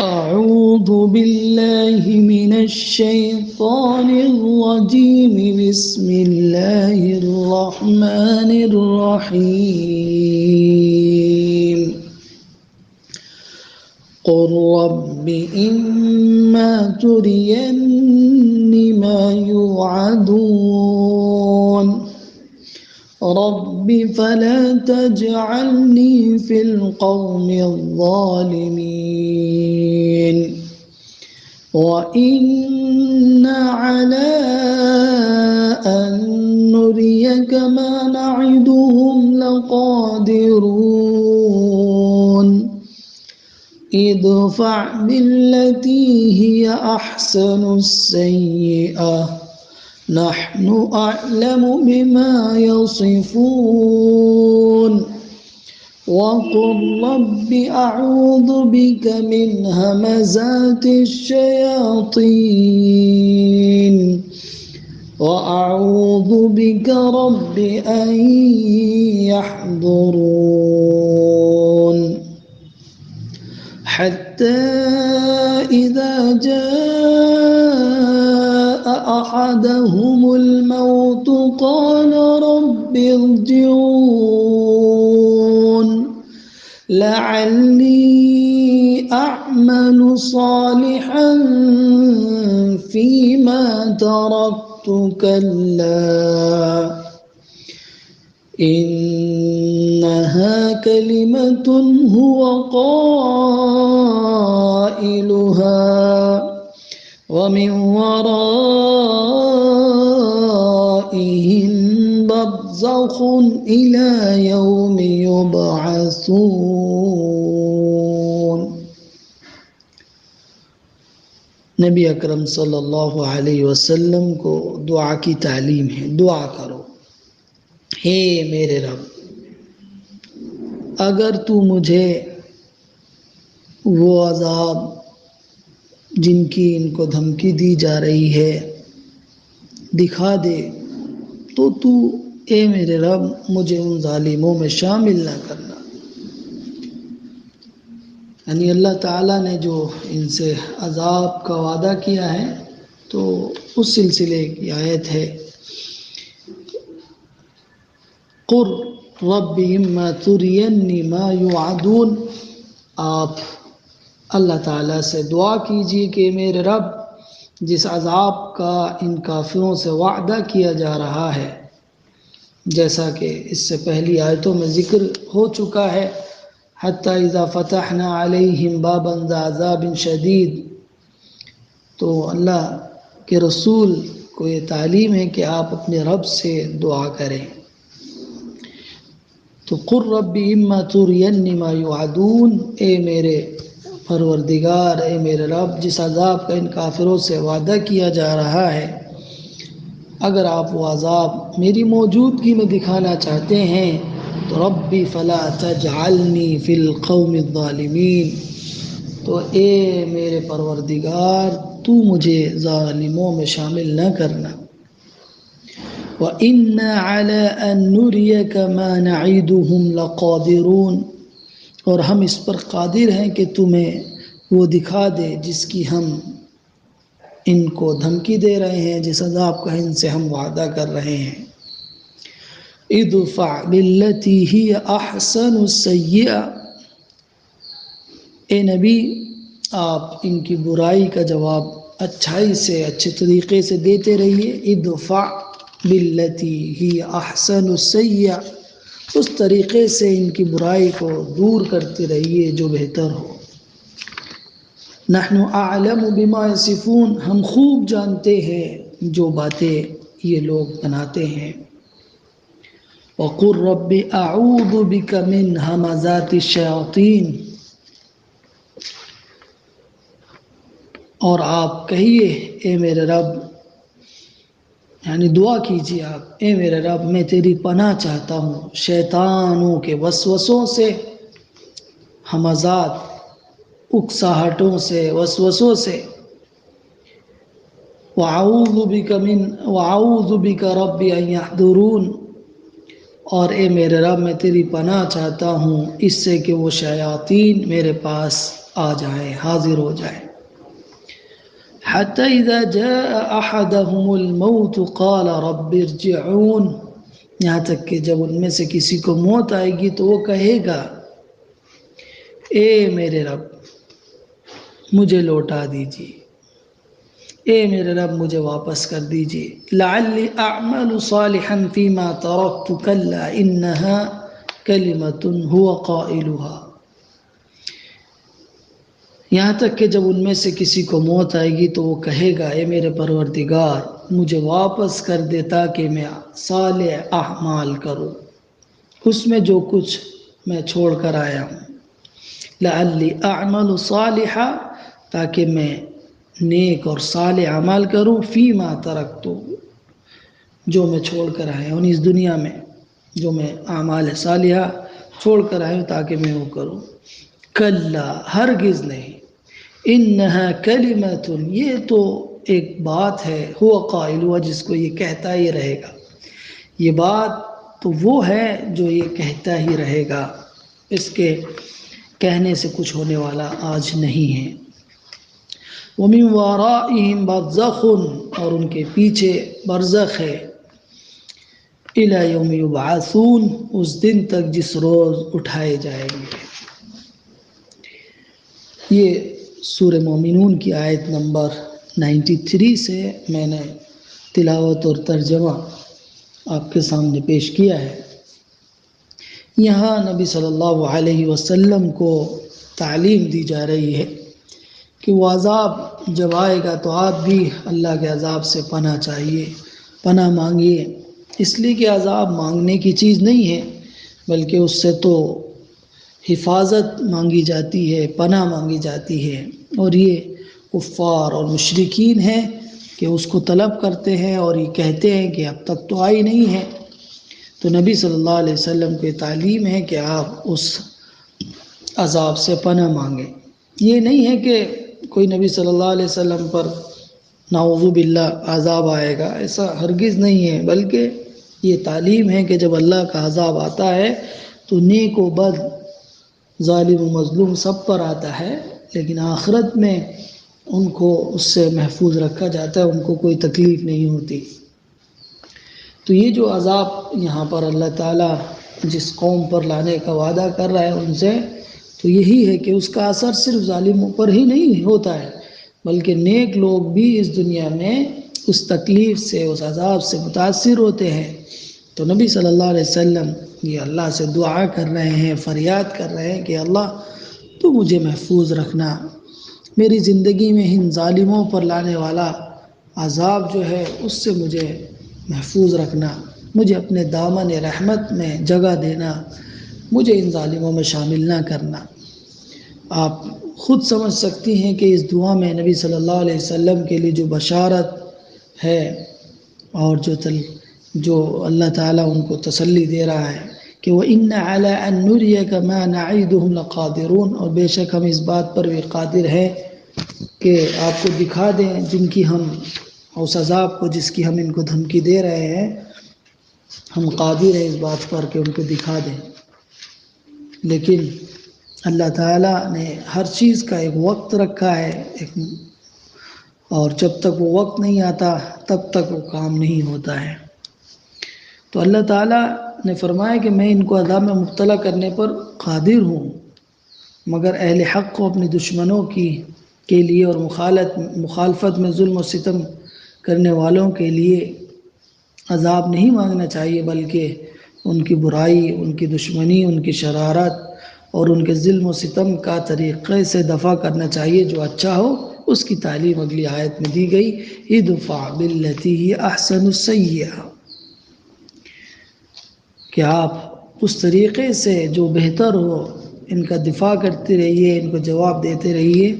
أعوذ بالله من الشيطان الرجيم بسم الله الرحمن الرحيم قل رب إما تريني ما يوعدون رب فلا تجعلني في القوم الظالمين وإنا على أن نريك ما نعدهم لقادرون ادفع بالتي هي أحسن السيئة نحن أعلم بما يصفون وقل رب أعوذ بك من همزات الشياطين وأعوذ بك رب أن يحضرون حتى إذا جاء أحدهم الموت قال رب ارجعون لعلي أعمل صالحا فيما تركت كلا إنها كلمة هو قائلها ومن ورائهم برزخ إلى يوم يبعثون. نبی اکرم صلی اللہ علیہ وسلم کو دعا کی تعلیم ہے. دعا کرو، ہے میرے رب اگر تو مجھے وہ عذاب جن کی ان کو دھمکی دی جا رہی ہے دکھا دے تو اے میرے رب مجھے ان ظالموں میں شامل نہ کرنا. یعنی اللہ تعالیٰ نے جو ان سے عذاب کا وعدہ کیا ہے تو اس سلسلے کی آیت ہے قُلْ رَبِّ إِمَّا تُرِيَنِّي مَا يُوعَدُونَ. آپ اللہ تعالیٰ سے دعا کیجیے کہ میرے رب جس عذاب کا ان کافروں سے وعدہ کیا جا رہا ہے، جیسا کہ اس سے پہلی آیتوں میں ذکر ہو چکا ہے، حَتَّى إِذَا فَتَحْنَا عَلَيْهِمْ بَابًا ذَا عَذَابٍ شَدِيدٍ. تو اللہ کے رسول کو یہ تعلیم ہے کہ آپ اپنے رب سے دعا کریں. تو قُلْ رَبِّ إِمَّا تُرِيَنِّي مَا يُوعَدُونَ، اے میرے پروردگار، اے میرے رب جس عذاب کا ان کافروں سے وعدہ کیا جا رہا ہے اگر آپ وہ عذاب میری موجودگی میں دکھانا چاہتے ہیں تو ربی فلا تجعلنی فی القوم الظالمین، تو اے میرے پروردگار تو مجھے ظالموں میں شامل نہ کرنا. وَإِنَّا عَلَىٰ أَن نُّرِيَكَ مَا نَعِدُهُمْ لَقَادِرُونَ، اور ہم اس پر قادر ہیں کہ تمہیں وہ دکھا دے جس کی ہم ان کو دھمکی دے رہے ہیں، جس عذاب کا ان سے ہم وعدہ کر رہے ہیں. ادفع بالتی ہی احسن السیئہ، اے نبی آپ ان کی برائی کا جواب اچھائی سے، اچھے طریقے سے دیتے رہیے. ادفع بالتی ہی احسن السیئہ، اس طریقے سے ان کی برائی کو دور کرتے رہیے جو بہتر ہو. نحن اعلم بما یصفون، ہم خوب جانتے ہیں جو باتیں یہ لوگ بناتے ہیں. وقل رب اعوذ بک من همزات الشیاطین، اور آپ کہیے اے میرے رب، یعنی دعا کیجیے آپ، اے میرے رب میں تیری پناہ چاہتا ہوں شیطانوں کے وسوسوں سے، ہمزات اکساہٹوں سے، وسوسوں سے. وَأَعُوذُ بِكَ رَبِّ أَن يَحْضُرُونَ، اور اے میرے رب میں تیری پناہ چاہتا ہوں اس سے کہ وہ شیاطین میرے پاس آ جائیں، حاضر ہو جائیں۔ حتی اذا جاء احدهم الموت قال رب ارجعون، یہاں تک کہ جب ان میں سے کسی کو موت آئے گی تو وہ کہے گا اے میرے رب مجھے لوٹا دیجیے، اے میرے رب مجھے واپس کر دیجیے، لعلی اعمل صالحا فیما ترکت کلا انها کلمۃ هو قائلها، یہاں تک کہ جب ان میں سے کسی کو موت آئے گی تو وہ کہے گا اے میرے پروردگار مجھے واپس کر دے تاکہ میں صالح اعمال کروں، اس میں جو کچھ میں چھوڑ کر آیا ہوں، لعلی اعمل صالحا، تاکہ میں نیک اور صالح عمل کروں، فیما ترکت، جو میں چھوڑ کر آیا ہوں اس دنیا میں، جو میں اعمال صالحہ چھوڑ کر آیا ہوں تاکہ میں وہ کروں، کلا ہرگز نہیں، انہا کلمۃ، یہ تو ایک بات ہے، ہوا قائلها، جس کو یہ کہتا ہی رہے گا، یہ بات تو وہ ہے جو یہ کہتا ہی رہے گا، اس کے کہنے سے کچھ ہونے والا آج نہیں ہے۔ وَمِن وَرَائِهِمْ بَرْزَخٌ، اور ان کے پیچھے برزخ ہے، إِلَى يَوْمِ يُبْعَثُونَ، اس دن تک جس روز اٹھائے جائیں گے۔ یہ سورہ مومنون کی آیت نمبر 93 سے میں نے تلاوت اور ترجمہ آپ کے سامنے پیش کیا ہے۔ یہاں نبی صلی اللہ علیہ وسلم کو تعلیم دی جا رہی ہے کہ وہ عذاب جب آئے گا تو آپ بھی اللہ کے عذاب سے پناہ چاہیے، پناہ مانگیے، اس لیے کہ عذاب مانگنے کی چیز نہیں ہے بلکہ اس سے تو حفاظت مانگی جاتی ہے، پناہ مانگی جاتی ہے، اور یہ کفار اور مشرکین ہیں کہ اس کو طلب کرتے ہیں اور یہ کہتے ہیں کہ اب تک تو آئی نہیں ہے، تو نبی صلی اللہ علیہ وسلم کو یہ تعلیم ہے کہ آپ اس عذاب سے پناہ مانگیں۔ یہ نہیں ہے کہ کوئی نبی صلی اللہ علیہ وسلم پر نعوذ باللہ عذاب آئے گا، ایسا ہرگز نہیں ہے، بلکہ یہ تعلیم ہے کہ جب اللہ کا عذاب آتا ہے تو نیک و بد، ظالم و مظلوم سب پر آتا ہے، لیکن آخرت میں ان کو اس سے محفوظ رکھا جاتا ہے، ان کو کوئی تکلیف نہیں ہوتی۔ تو یہ جو عذاب یہاں پر اللہ تعالیٰ جس قوم پر لانے کا وعدہ کر رہا ہے ان سے، تو یہی ہے کہ اس کا اثر صرف ظالموں پر ہی نہیں ہوتا ہے بلکہ نیک لوگ بھی اس دنیا میں اس تکلیف سے، اس عذاب سے متاثر ہوتے ہیں۔ تو نبی صلی اللہ علیہ وسلم یہ اللہ سے دعا کر رہے ہیں، فریاد کر رہے ہیں کہ اللہ تو مجھے محفوظ رکھنا، میری زندگی میں ان ظالموں پر لانے والا عذاب جو ہے اس سے مجھے محفوظ رکھنا، مجھے اپنے دامن رحمت میں جگہ دینا، مجھے ان ظالموں میں شامل نہ کرنا۔ آپ خود سمجھ سکتی ہیں کہ اس دعا میں نبی صلی اللہ علیہ وسلم کے لیے جو بشارت ہے اور جو اللہ تعالیٰ ان کو تسلی دے رہا ہے کہ وَإِنَّ عَلَىٰ أَن نُرِيَكَ مَا نَعِدُهُمْ لَقَادِرُونَ، اور بے شک ہم اس بات پر بھی قادر ہیں کہ آپ کو دکھا دیں جن کی ہم اس عذاب کو جس کی ہم ان کو دھمکی دے رہے ہیں، ہم قادر ہیں اس بات پر کہ ان کو دکھا دیں۔ لیکن اللہ تعالیٰ نے ہر چیز کا ایک وقت رکھا ہے، اور جب تک وہ وقت نہیں آتا تب تک وہ کام نہیں ہوتا ہے۔ تو اللہ تعالیٰ نے فرمایا کہ میں ان کو عذاب میں مبتلا کرنے پر قادر ہوں، مگر اہل حق کو اپنے دشمنوں کے لیے اور مخالفت میں ظلم و ستم کرنے والوں کے لیے عذاب نہیں مانگنا چاہیے، بلکہ ان کی برائی، ان کی دشمنی، ان کی شرارت اور ان کے ظلم و ستم کا طریقے سے دفع کرنا چاہیے، جو اچھا ہو اس کی تعلیم اگلی آیت میں دی گئی، ادفع باللتی ہی احسن السیئہ، کہ آپ اس طریقے سے جو بہتر ہو ان کا دفاع کرتے رہیے، ان کو جواب دیتے رہیے۔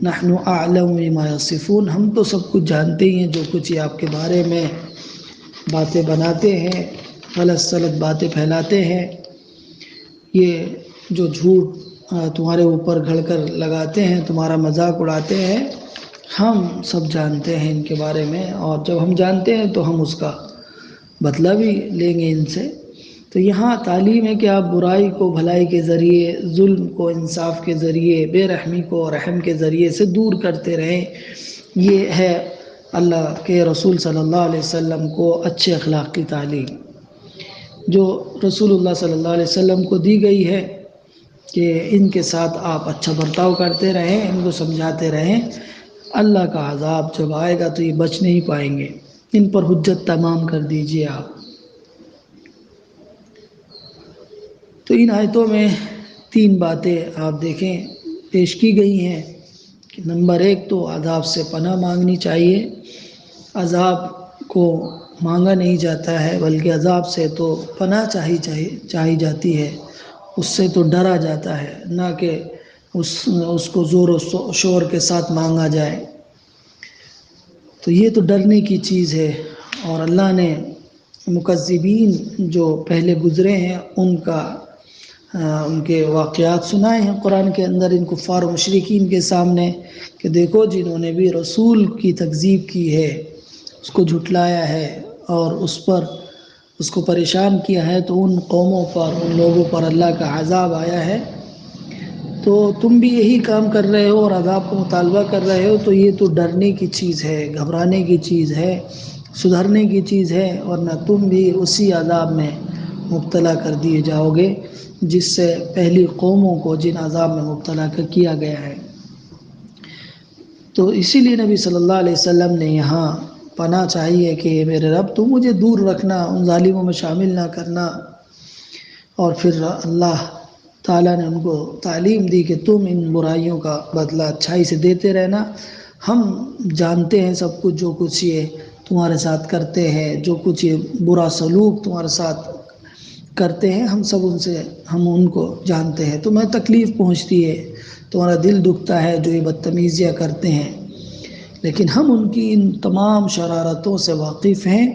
نحن اعلم بما یصفون، ہم تو سب کچھ جانتے ہی ہیں، جو کچھ یہ آپ کے بارے میں باتیں بناتے ہیں، غلط سلط باتیں پھیلاتے ہیں، یہ جو جھوٹ تمہارے اوپر گھڑ کر لگاتے ہیں، تمہارا مذاق اڑاتے ہیں، ہم سب جانتے ہیں ان کے بارے میں، اور جب ہم جانتے ہیں تو ہم اس کا بدلہ بھی لیں گے ان سے۔ تو یہاں تعلیم ہے کہ آپ برائی کو بھلائی کے ذریعے، ظلم کو انصاف کے ذریعے، بے رحمی کو رحم کے ذریعے سے دور کرتے رہیں۔ یہ ہے اللہ کے رسول صلی اللہ علیہ وسلم کو اچھے اخلاق کی تعلیم، جو رسول اللہ صلی اللہ علیہ وسلم کو دی گئی ہے کہ ان کے ساتھ آپ اچھا برتاؤ کرتے رہیں، ان کو سمجھاتے رہیں۔ اللہ کا عذاب جب آئے گا تو یہ بچ نہیں پائیں گے، ان پر حجت تمام کر دیجئے آپ۔ تو ان آیتوں میں 3 باتیں آپ دیکھیں پیش کی گئی ہیں کہ نمبر 1 تو عذاب سے پناہ مانگنی چاہیے۔ عذاب کو مانگا نہیں جاتا ہے، بلکہ عذاب سے تو پناہ چاہی جاتی ہے، اس سے تو ڈرا جاتا ہے، نہ کہ اس کو زور و شور کے ساتھ مانگا جائے۔ تو یہ تو ڈرنے کی چیز ہے، اور اللہ نے مکذبین جو پہلے گزرے ہیں ان کے واقعات سنائے ہیں قرآن کے اندر، ان کفار و مشرکین کے سامنے، کہ دیکھو جنہوں نے بھی رسول کی تکذیب کی ہے، اس کو جھٹلایا ہے اور اس کو پریشان کیا ہے، تو ان قوموں پر، ان لوگوں پر اللہ کا عذاب آیا ہے۔ تو تم بھی یہی کام کر رہے ہو اور عذاب کو مطالبہ کر رہے ہو، تو یہ تو ڈرنے کی چیز ہے، گھبرانے کی چیز ہے، سدھرنے کی چیز ہے، ورنہ تم بھی اسی عذاب میں مبتلا کر دیے جاؤ گے جس سے پہلی قوموں کو جن عذاب میں مبتلا کیا گیا ہے۔ تو اسی لیے نبی صلی اللہ علیہ وسلم نے یہاں پناہ چاہیے کہ میرے رب تو مجھے دور رکھنا، ان ظالموں میں شامل نہ کرنا۔ اور پھر اللہ تعالیٰ نے ان کو تعلیم دی کہ تم ان برائیوں کا بدلہ اچھائی سے دیتے رہنا۔ ہم جانتے ہیں سب کچھ، جو کچھ یہ تمہارے ساتھ کرتے ہیں، جو کچھ یہ برا سلوک تمہارے ساتھ کرتے ہیں، ہم ان کو جانتے ہیں۔ تمہیں تکلیف پہنچتی ہے، تمہارا دل دکھتا ہے جو یہ بدتمیزیاں کرتے ہیں، لیکن ہم ان کی ان تمام شرارتوں سے واقف ہیں،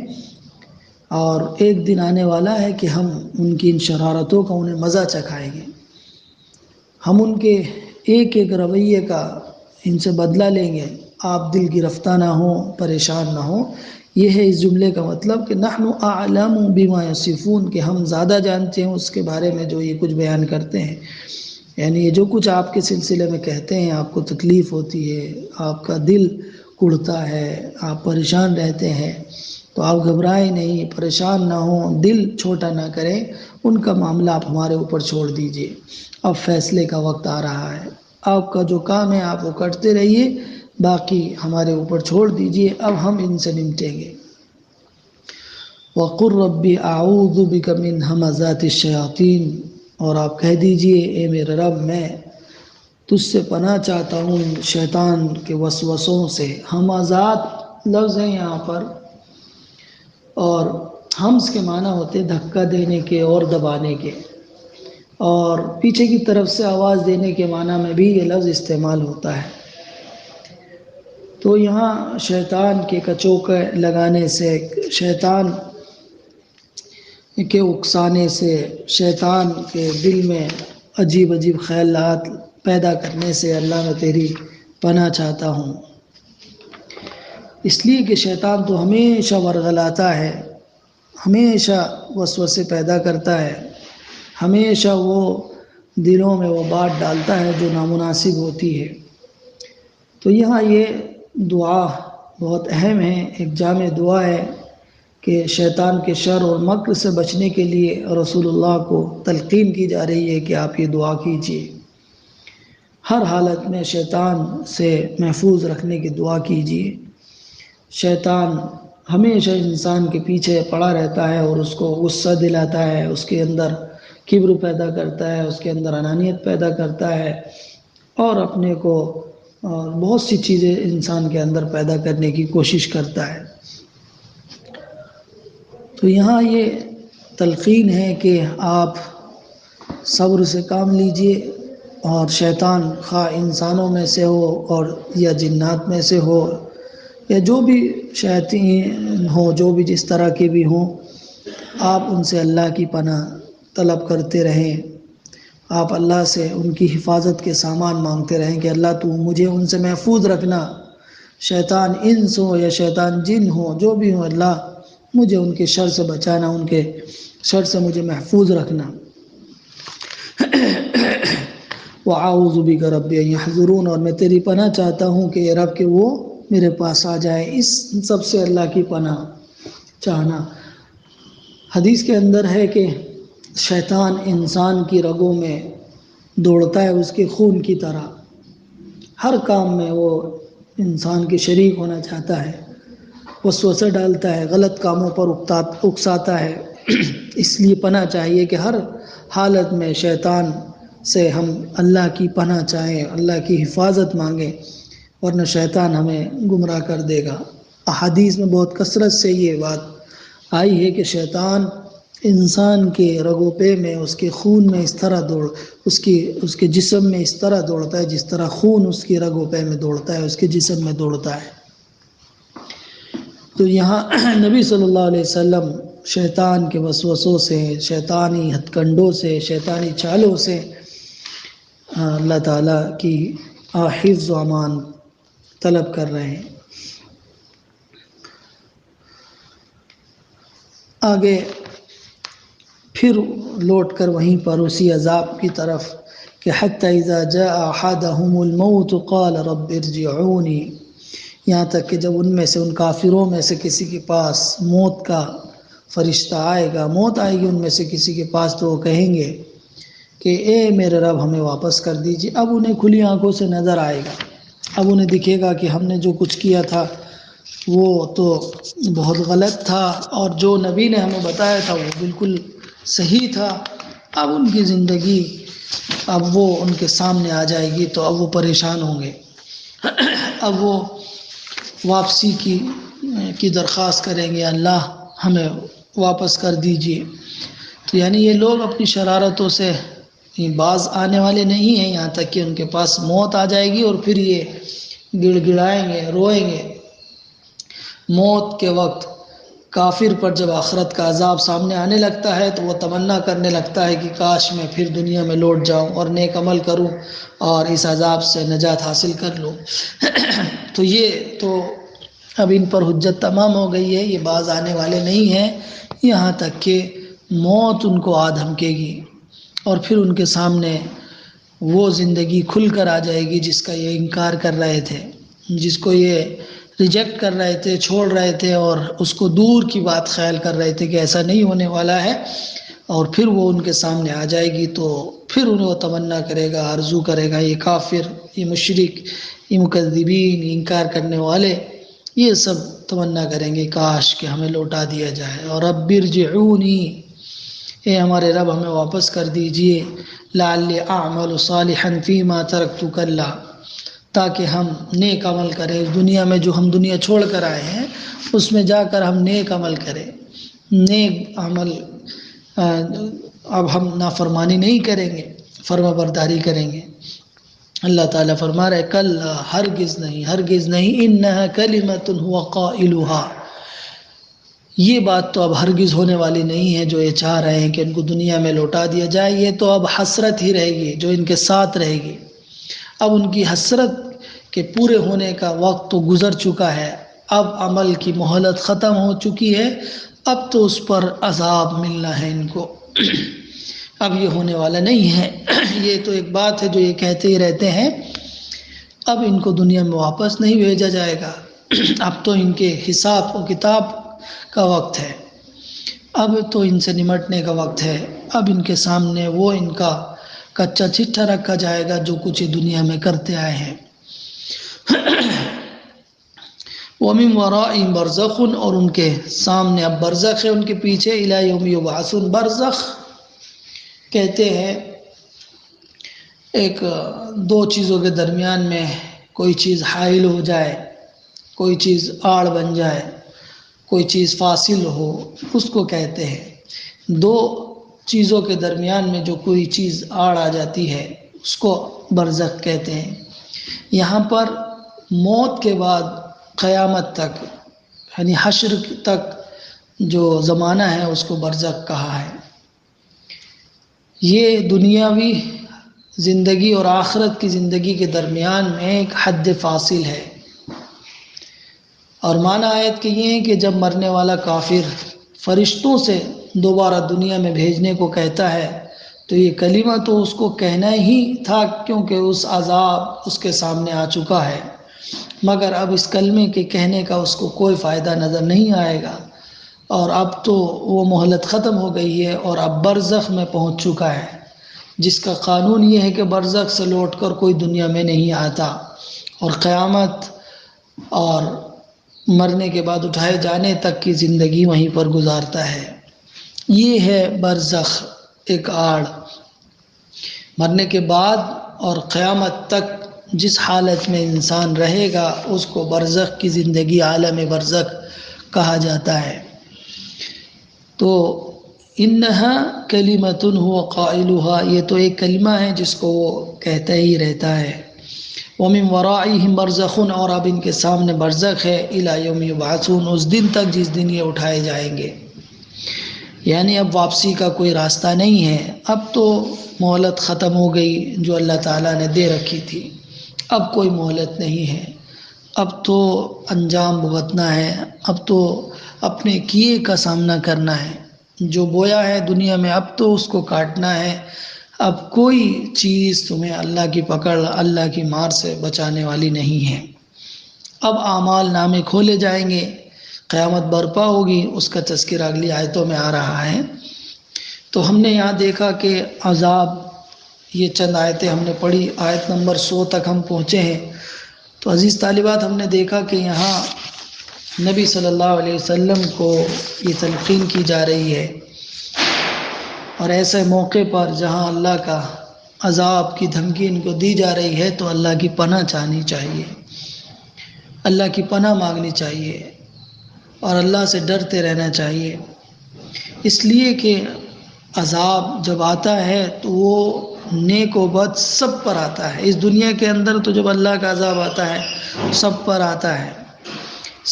اور ایک دن آنے والا ہے کہ ہم ان کی ان شرارتوں کا انہیں مزہ چکھائیں گے۔ ہم ان کے ایک ایک رویے کا ان سے بدلہ لیں گے۔ آپ دل گرفتہ نہ ہوں، پریشان نہ ہوں۔ یہ ہے اس جملے کا مطلب کہ نحن اعلم بما یصفون، کہ ہم زیادہ جانتے ہیں اس کے بارے میں جو یہ کچھ بیان کرتے ہیں۔ یعنی یہ جو کچھ آپ کے سلسلے میں کہتے ہیں، آپ کو تکلیف ہوتی ہے، آپ کا دل کڑتا ہے، آپ پریشان رہتے ہیں، تو آپ گھبرائیں نہیں، پریشان نہ ہوں، دل چھوٹا نہ کریں، ان کا معاملہ آپ ہمارے اوپر چھوڑ دیجئے۔ اب فیصلے کا وقت آ رہا ہے، آپ کا جو کام ہے آپ وہ کرتے رہیے، باقی ہمارے اوپر چھوڑ دیجئے، اب ہم ان سے نمٹیں گے۔ وَقُلْ رَبِّ أَعُوذُ بِكَ مِنْ هَمَزَاتِ الشَّيَاطِينِ، اور آپ کہہ دیجئے اے میرے رب، میں تجھ سے پناہ چاہتا ہوں شیطان کے وسوسوں سے۔ ہمزات لفظ ہیں یہاں پر، اور ہمز کے معنی ہوتے دھکا دینے کے اور دبانے کے، اور پیچھے کی طرف سے آواز دینے کے معنی میں بھی یہ لفظ استعمال ہوتا ہے۔ تو یہاں شیطان کے کچوکے لگانے سے، شیطان کے اکسانے سے، شیطان کے دل میں عجیب عجیب خیالات پیدا کرنے سے اللہ میں تیری پناہ چاہتا ہوں، اس لیے کہ شیطان تو ہمیشہ ورغلاتا ہے، ہمیشہ وسوسے پیدا کرتا ہے، ہمیشہ وہ دلوں میں وہ بات ڈالتا ہے جو نامناسب ہوتی ہے۔ تو یہاں یہ دعا بہت اہم ہے، ایک جامع دعا ہے کہ شیطان کے شر اور مکر سے بچنے کے لیے رسول اللہ کو تلقین کی جا رہی ہے کہ آپ یہ دعا کیجیے، ہر حالت میں شیطان سے محفوظ رکھنے کی دعا کیجیے۔ شیطان ہمیشہ انسان کے پیچھے پڑا رہتا ہے اور اس کو غصہ دلاتا ہے، اس کے اندر کبر پیدا کرتا ہے، اس کے اندر انانیت پیدا کرتا ہے، اور اپنے کو بہت سی چیزیں انسان کے اندر پیدا کرنے کی کوشش کرتا ہے۔ تو یہاں یہ تلقین ہے کہ آپ صبر سے کام لیجئے، اور شیطان خواہ انسانوں میں سے ہو اور یا جنات میں سے ہو، یا جو بھی شیاطین ہو، جو بھی جس طرح کے بھی ہوں، آپ ان سے اللہ کی پناہ طلب کرتے رہیں، آپ اللہ سے ان کی حفاظت کے سامان مانگتے رہیں کہ اللہ تو مجھے ان سے محفوظ رکھنا، شیطان انس ہو یا شیطان جن ہو، جو بھی ہو، اللہ مجھے ان کے شر سے بچانا، ان کے شر سے مجھے محفوظ رکھنا۔ وَأَعُوذُ بِكَ رَبِّ أَن يَحْضُرُونَ، اور میں تیری پناہ چاہتا ہوں کہ اے رب کہ وہ میرے پاس آ جائے۔ اس سب سے اللہ کی پناہ چاہنا۔ حدیث کے اندر ہے کہ شیطان انسان کی رگوں میں دوڑتا ہے اس کے خون کی طرح، ہر کام میں وہ انسان کے شریک ہونا چاہتا ہے، وسوسہ ڈالتا ہے، غلط کاموں پر اکساتا ہے۔ اس لیے پناہ چاہیے کہ ہر حالت میں شیطان سے ہم اللہ کی پناہ چاہیں، اللہ کی حفاظت مانگیں، ورنہ شیطان ہمیں گمراہ کر دے گا۔ احادیث میں بہت کثرت سے یہ بات آئی ہے کہ شیطان انسان کے رگوں پے میں، اس کے خون میں اس طرح اس کے جسم میں اس طرح دوڑتا ہے جس طرح خون اس کی رگوں پے میں دوڑتا ہے، اس کے جسم میں دوڑتا ہے۔ تو یہاں نبی صلی اللہ علیہ وسلم شیطان کے وسوسوں سے، شیطانی ہتھ کنڈوں سے، شیطانی چالوں سے اللہ تعالیٰ کی حفظ و امان طلب کر رہے ہیں۔ آگے پھر لوٹ کر وہیں پر اسی عذاب کی طرف کہ حتی اذا جاء احدهم الموت قال رب ارجعون، یہاں تک کہ جب ان میں سے، ان کافروں میں سے کسی کے پاس موت کا فرشتہ آئے گا، موت آئے گی ان میں سے کسی کے پاس، تو وہ کہیں گے کہ اے میرے رب ہمیں واپس کر دیجیے۔ اب انہیں کھلی آنکھوں سے نظر آئے گا، اب انہیں دکھے گا کہ ہم نے جو کچھ کیا تھا وہ تو بہت غلط تھا، اور جو نبی نے ہمیں بتایا تھا وہ بالکل صحیح تھا۔ اب ان کی زندگی اب وہ ان کے سامنے آ جائے گی، تو اب وہ پریشان ہوں گے، اب وہ واپسی کی درخواست کریں گے، اللہ ہمیں واپس کر دیجیے۔ تو یعنی یہ لوگ اپنی شرارتوں سے باز آنے والے نہیں ہیں، یہاں تک کہ ان کے پاس موت آ جائے گی اور پھر یہ گڑ گڑائیں گے، روئیں گے۔ موت کے وقت کافر پر جب آخرت کا عذاب سامنے آنے لگتا ہے تو وہ تمنا کرنے لگتا ہے کہ کاش میں پھر دنیا میں لوٹ جاؤں اور نیک عمل کروں اور اس عذاب سے نجات حاصل کر لوں۔ تو یہ تو اب ان پر حجت تمام ہو گئی ہے، یہ باز آنے والے نہیں ہیں، یہاں تک کہ موت ان کو آ دھمکے گی اور پھر ان کے سامنے وہ زندگی کھل کر آ جائے گی جس کا یہ انکار کر رہے تھے، جس کو یہ ریجیکٹ کر رہے تھے، چھوڑ رہے تھے اور اس کو دور کی بات خیال کر رہے تھے کہ ایسا نہیں ہونے والا ہے، اور پھر وہ ان کے سامنے آ جائے گی تو پھر انہیں وہ تمنا کرے گا، آرزو کرے گا، یہ کافر، یہ مشرک، یہ مکذبین، یہ انکار کرنے والے، یہ سب تمنا کریں گے کاش کہ ہمیں لوٹا دیا جائے۔ اور رب ارجعونی، اے ہمارے رب ہمیں واپس کر دیجئے، لعلی اعمل صالحا فیما ترکت کلا، تاکہ ہم نیک عمل کریں، دنیا میں جو ہم دنیا چھوڑ کر آئے ہیں اس میں جا کر ہم نیک عمل کریں، نیک عمل، اب ہم نافرمانی نہیں کریں گے، فرما برداری کریں گے۔ اللہ تعالیٰ فرما رہے کلا، ہرگز نہیں، ہرگز نہیں، انہا کلمۃ هو قائلها، یہ بات تو اب ہرگز ہونے والی نہیں ہے جو یہ چاہ رہے ہیں کہ ان کو دنیا میں لوٹا دیا جائے، یہ تو اب حسرت ہی رہے گی جو ان کے ساتھ رہے گی۔ اب ان کی حسرت کے پورے ہونے کا وقت تو گزر چکا ہے، اب عمل کی مہلت ختم ہو چکی ہے، اب تو اس پر عذاب ملنا ہے ان کو، اب یہ ہونے والا نہیں ہے۔ یہ تو ایک بات ہے جو یہ کہتے ہی رہتے ہیں، اب ان کو دنیا میں واپس نہیں بھیجا جائے گا، اب تو ان کے حساب و کتاب کا وقت ہے، اب تو ان سے نمٹنے کا وقت ہے، اب ان کے سامنے وہ ان کا کچا چٹھا رکھا جائے گا جو کچھ دنیا میں کرتے آئے ہیں۔ وَمِن وَرَائِهِمْ بَرْزَخٌ، اور ان کے سامنے اب برزخ ہے، ان کے پیچھے، إِلَى يَوْمِ يُبْعَثُونَ، برزخ کہتے ہیں ایک دو چیزوں کے درمیان میں کوئی چیز حائل ہو جائے، کوئی چیز آڑ بن جائے، کوئی چیز فاصل ہو، اس کو کہتے ہیں۔ دو چیزوں کے درمیان میں جو کوئی چیز آڑ آ جاتی ہے اس کو برزخ کہتے ہیں۔ یہاں پر موت کے بعد قیامت تک، یعنی حشر تک جو زمانہ ہے اس کو برزخ کہا ہے۔ یہ دنیاوی زندگی اور آخرت کی زندگی کے درمیان میں ایک حد فاصل ہے، اور معنی آیت کہ یہ ہے کہ جب مرنے والا کافر فرشتوں سے دوبارہ دنیا میں بھیجنے کو کہتا ہے تو یہ کلمہ تو اس کو کہنا ہی تھا، کیونکہ اس عذاب اس کے سامنے آ چکا ہے، مگر اب اس کلمے کے کہنے کا اس کو کوئی فائدہ نظر نہیں آئے گا، اور اب تو وہ مہلت ختم ہو گئی ہے اور اب برزخ میں پہنچ چکا ہے، جس کا قانون یہ ہے کہ برزخ سے لوٹ کر کوئی دنیا میں نہیں آتا، اور قیامت اور مرنے کے بعد اٹھائے جانے تک کی زندگی وہیں پر گزارتا ہے۔ یہ ہے برزخ، ایک آڑ۔ مرنے کے بعد اور قیامت تک جس حالت میں انسان رہے گا اس کو برزخ کی زندگی، عالم برزخ کہا جاتا ہے۔ تو انہا کلمۃ هو قائلها، یہ تو ایک کلمہ ہے جس کو وہ کہتا ہی رہتا ہے۔ ومن ورائہم برزخ، اور اب ان کے سامنے برزخ ہے، الی یوم یبعثون، اس دن تک جس دن یہ اٹھائے جائیں گے، یعنی اب واپسی کا کوئی راستہ نہیں ہے، اب تو مہلت ختم ہو گئی جو اللہ تعالیٰ نے دے رکھی تھی، اب کوئی مہلت نہیں ہے، اب تو انجام بھگتنا ہے، اب تو اپنے کیے کا سامنا کرنا ہے، جو بویا ہے دنیا میں اب تو اس کو کاٹنا ہے، اب کوئی چیز تمہیں اللہ کی پکڑ، اللہ کی مار سے بچانے والی نہیں ہے۔ اب اعمال نامے کھولے جائیں گے، قیامت برپا ہوگی، اس کا تذکرہ اگلی آیتوں میں آ رہا ہے۔ تو ہم نے یہاں دیکھا کہ عذاب، یہ چند آیتیں ہم نے پڑھی، آیت نمبر 100 تک ہم پہنچے ہیں۔ تو عزیز طالبات، ہم نے دیکھا کہ یہاں نبی صلی اللہ علیہ وسلم کو یہ تلقین کی جا رہی ہے، اور ایسے موقع پر جہاں اللہ کا عذاب کی دھمکی ان کو دی جا رہی ہے تو اللہ کی پناہ چاہنی چاہیے، اللہ کی پناہ مانگنی چاہیے، اور اللہ سے ڈرتے رہنا چاہیے، اس لیے کہ عذاب جب آتا ہے تو وہ نیک و بد سب پر آتا ہے۔ اس دنیا کے اندر تو جب اللہ کا عذاب آتا ہے سب پر آتا ہے،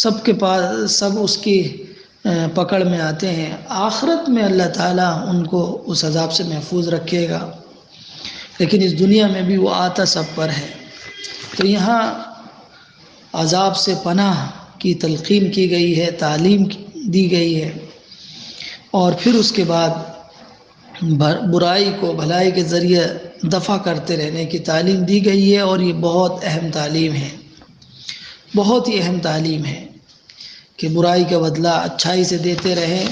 سب کے پاس، سب اس کی پکڑ میں آتے ہیں۔ آخرت میں اللہ تعالیٰ ان کو اس عذاب سے محفوظ رکھے گا، لیکن اس دنیا میں بھی وہ آتا سب پر ہے۔ تو یہاں عذاب سے پناہ کی تلقین کی گئی ہے، تعلیم دی گئی ہے، اور پھر اس کے بعد برائی کو بھلائی کے ذریعے دفع کرتے رہنے کی تعلیم دی گئی ہے، اور یہ بہت اہم تعلیم ہے، بہت ہی اہم تعلیم ہے کہ برائی کا بدلہ اچھائی سے دیتے رہیں،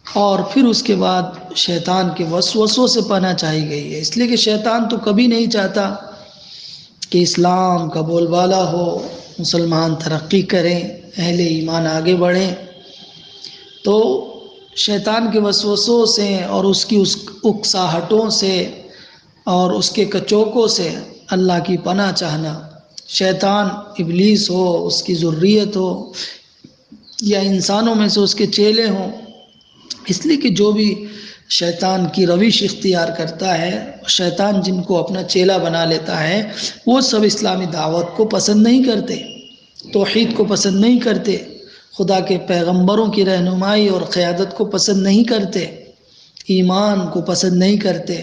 اور پھر اس کے بعد شیطان کے وسوسوں سے پناہ چاہی گئی ہے، اس لیے کہ شیطان تو کبھی نہیں چاہتا کہ اسلام کا بول بالا ہو، مسلمان ترقی کریں، اہل ایمان آگے بڑھیں۔ تو شیطان کے وسوسوں سے اور اس کی اکساہٹوں سے اور اس کے کچوکوں سے اللہ کی پناہ چاہنا، شیطان ابلیس ہو، اس کی ذریت ہو، یا انسانوں میں سے اس کے چیلے ہوں، اس لیے کہ جو بھی شیطان کی روش اختیار کرتا ہے، شیطان جن کو اپنا چیلا بنا لیتا ہے، وہ سب اسلامی دعوت کو پسند نہیں کرتے، توحید کو پسند نہیں کرتے، خدا کے پیغمبروں کی رہنمائی اور قیادت کو پسند نہیں کرتے، ایمان کو پسند نہیں کرتے۔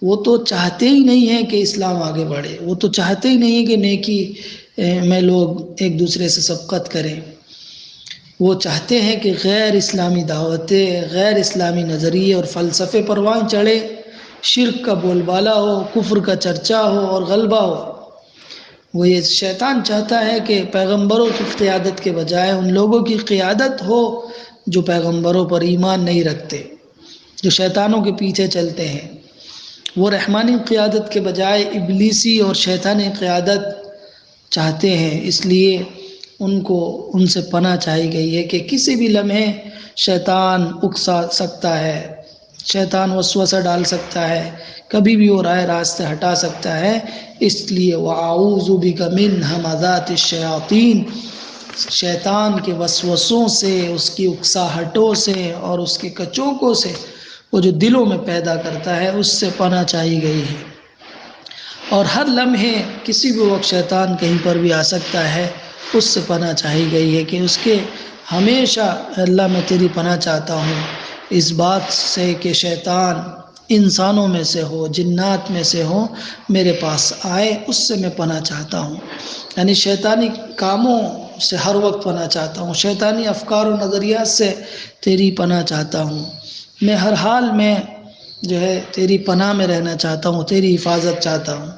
وہ تو چاہتے ہی نہیں ہیں کہ اسلام آگے بڑھے، وہ تو چاہتے ہی نہیں ہیں کہ نیکی میں لوگ ایک دوسرے سے سبقت کریں، وہ چاہتے ہیں کہ غیر اسلامی دعوتیں، غیر اسلامی نظریے اور فلسفے پروان چڑھے، شرک کا بول بالا ہو، کفر کا چرچا ہو اور غلبہ ہو۔ وہ یہ شیطان چاہتا ہے کہ پیغمبروں کی قیادت کے بجائے ان لوگوں کی قیادت ہو جو پیغمبروں پر ایمان نہیں رکھتے، جو شیطانوں کے پیچھے چلتے ہیں۔ وہ رحمانی قیادت کے بجائے ابلیسی اور شیطانی قیادت چاہتے ہیں، اس لیے ان سے پناہ چاہی گئی ہے کہ کسی بھی لمحے شیطان اکسا سکتا ہے، شیطان وسوسہ ڈال سکتا ہے، کبھی بھی وہ راست سے ہٹا سکتا ہے، اس لیے وَأَعُوذُ بِكَ مِنْ ہَمَزَاتِ الشَّيَاطِينِ، شیطان کے وسوسوں سے، اس کی اکساہٹوں سے اور اس کے کچوکوں سے، وہ جو دلوں میں پیدا کرتا ہے، اس سے پناہ چاہی گئی ہے۔ اور ہر لمحے کسی بھی وقت شیطان کہیں پر بھی آ سکتا ہے، اس سے پناہ چاہی گئی ہے کہ اس کے ہمیشہ اللہ میں تیری پناہ چاہتا ہوں اس بات سے کہ شیطان انسانوں میں سے ہو، جنات میں سے ہو، میرے پاس آئے، اس سے میں پناہ چاہتا ہوں۔ یعنی شیطانی کاموں سے ہر وقت پناہ چاہتا ہوں، شیطانی افکار و نظریات سے تیری پناہ چاہتا ہوں، میں ہر حال میں جو ہے تیری پناہ میں رہنا چاہتا ہوں، تیری حفاظت چاہتا ہوں۔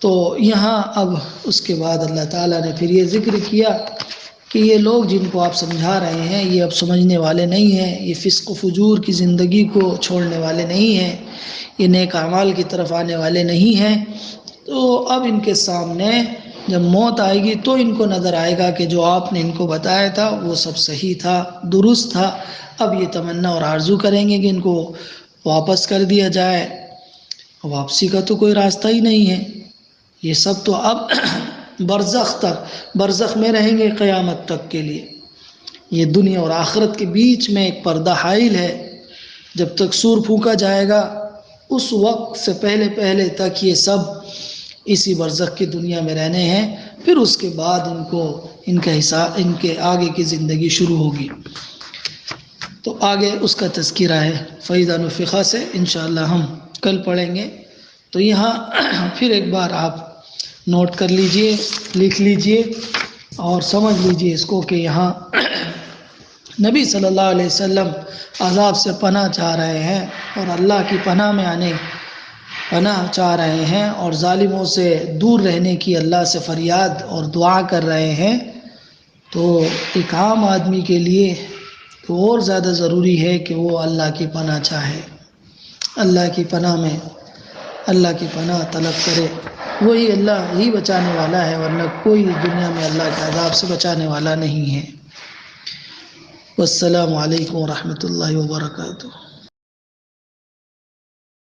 تو یہاں اب اس کے بعد اللہ تعالیٰ نے پھر یہ ذکر کیا کہ یہ لوگ جن کو آپ سمجھا رہے ہیں یہ اب سمجھنے والے نہیں ہیں، یہ فسق و فجور کی زندگی کو چھوڑنے والے نہیں ہیں، یہ نیک اعمال کی طرف آنے والے نہیں ہیں۔ تو اب ان کے سامنے جب موت آئے گی تو ان کو نظر آئے گا کہ جو آپ نے ان کو بتایا تھا وہ سب صحیح تھا، درست تھا۔ اب یہ تمنا اور آرزو کریں گے کہ ان کو واپس کر دیا جائے، واپسی کا تو کوئی راستہ ہی نہیں ہے۔ یہ سب تو اب برزخ میں رہیں گے قیامت تک کے لیے۔ یہ دنیا اور آخرت کے بیچ میں ایک پردہ حائل ہے، جب تک سور پھونکا جائے گا اس وقت سے پہلے تک یہ سب اسی برزخ کی دنیا میں رہنے ہیں، پھر اس کے بعد ان کا حساب، ان کے آگے کی زندگی شروع ہوگی۔ تو آگے اس کا تذکرہ ہے فَإِذَا نُفِخَ سے انشاءاللہ ہم کل پڑھیں گے۔ تو یہاں پھر ایک بار آپ نوٹ کر لیجئے، لکھ لیجئے اور سمجھ لیجئے اس کو کہ یہاں نبی صلی اللہ علیہ وسلم عذاب سے پناہ چاہ رہے ہیں اور اللہ کی پناہ میں پناہ چاہ رہے ہیں اور ظالموں سے دور رہنے کی اللہ سے فریاد اور دعا کر رہے ہیں۔ تو ایک عام آدمی کے لیے تو اور زیادہ ضروری ہے کہ وہ اللہ کی پناہ چاہے، اللہ کی پناہ میں اللہ کی پناہ طلب کرے، وہی اللہ ہی بچانے والا ہے، ورنہ کوئی دنیا میں اللہ کے عذاب سے بچانے والا نہیں ہے۔ والسلام علیکم ورحمۃ اللہ وبرکاتہ۔